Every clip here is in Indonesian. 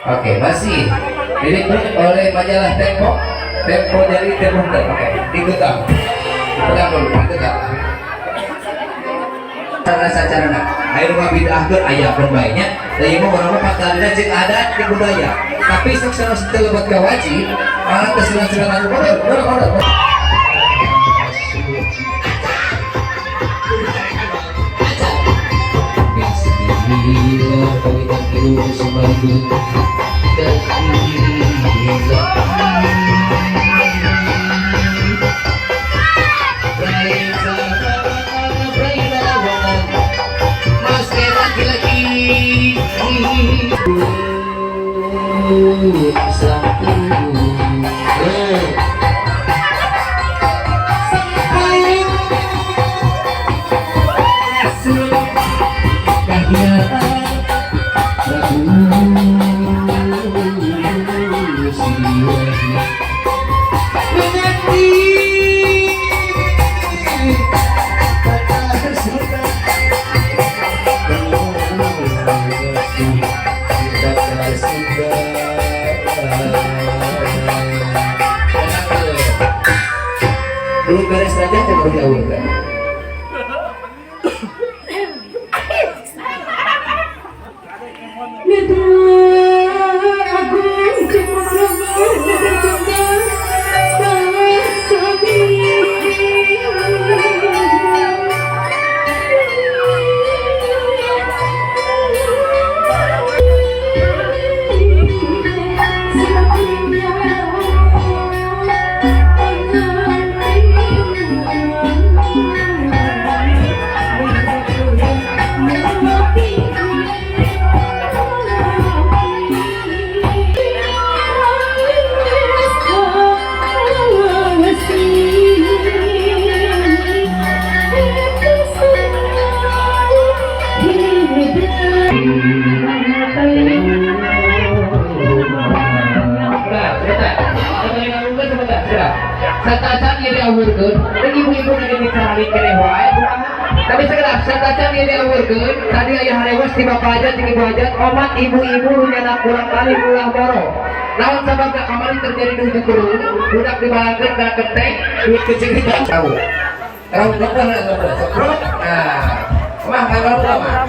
Oke, masih diliput oleh majalah Tempo. Tempo dari Tempo. Oke, digutam. Pegang dulu, digutam. Sarana air mah bidah ke ayah berbaiknya dari mau berapa pakarina cek adat di budaya tapi seksana setelah buat kawaji malah kesulitan orang Bismillah kawita kiru semanggu dan belum beres saja baru diawurkan. Satacan dia diawurkeun, dan ibu-ibu nanti dicari kene wae. Tapi sekedap satacan dia diawurkeun, tadi aya harewas ti bapak hajat jeung ibu hajat, omat ibu-ibu nu nyanak ulang kali ulah boro. Naon sababna kamari terjadi nu kurun, budak dibalangkeun kana genteng, duit kecil tidak tahu. Tahu betul nah. Mah kalau mah.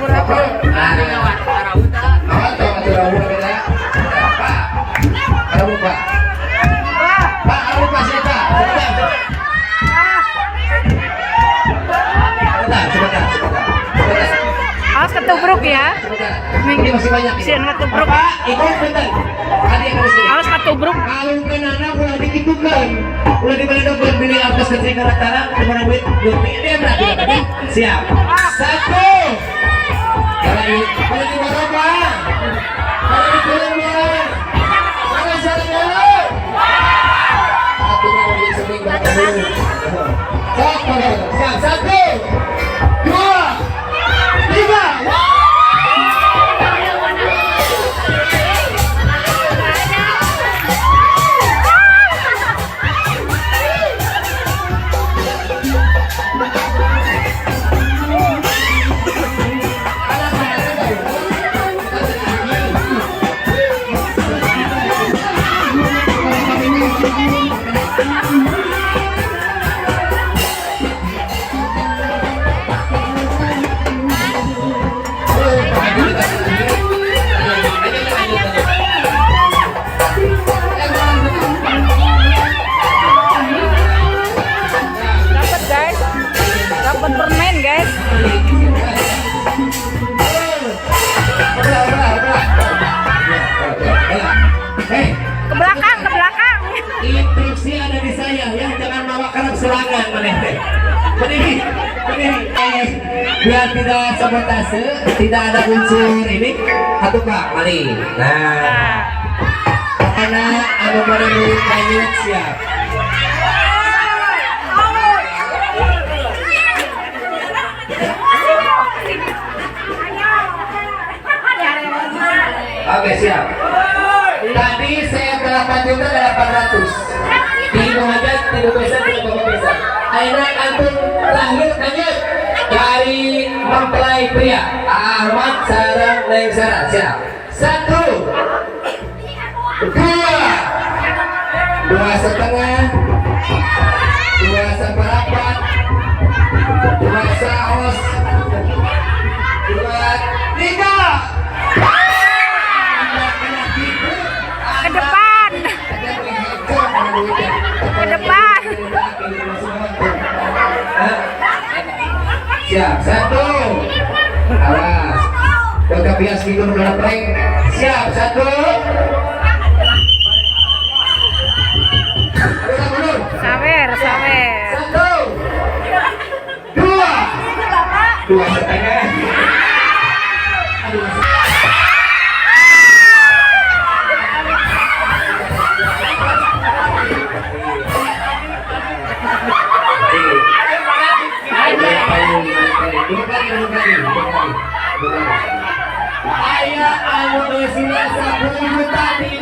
Awat tuh aturan kita. Pak. Kalau Pak. Pak, aku pasti Pak. Sebentar. Awas ketubruk ya. Ini masih banyak. Sian ketubruk. Pak, ikut bentar. Ada yang harus. Awas ketubruk. Kalau kenana ulah dikitukan. Ulah dibeli dobel beli atas ketika rata kemana duit dia berarti tadi. Siap. Satu. Kalau ini boleh dibawa. Kalau ini boleh dibawa. Kalau saya dulu. Satu mau disebut dulu. Siap. Satu. Dua. Tiga. Instruksi ada di saya ya, jangan bawa karena serangan meneh. Berdiri, biar tidak sabotase, tidak ada unsur ini. Satu Pak, mari. Nah, karena anu baru kayu siap. Oke siap. Tadi saya berapa juta 800. Tidur aja, tidur besar, tidur besar. Akhirnya antum lahir lanjut dari mempelai pria. Ahmad sarang neng sarang siap. 1, dua setengah, dua seperempat, dua saus, dua tiga. Ke depan. Ke depan. Siap, satu. Awas. Jaga bias gitu udah prank. Siap, satu. Sawer, sawer. Satu. Dua. Dua setengah.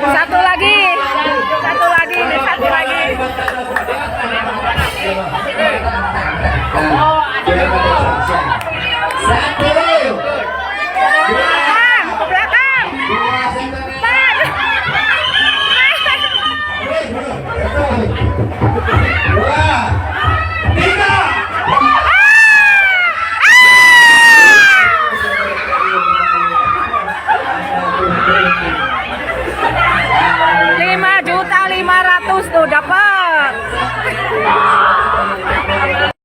Satu lagi. Satu lagi. Satu lagi.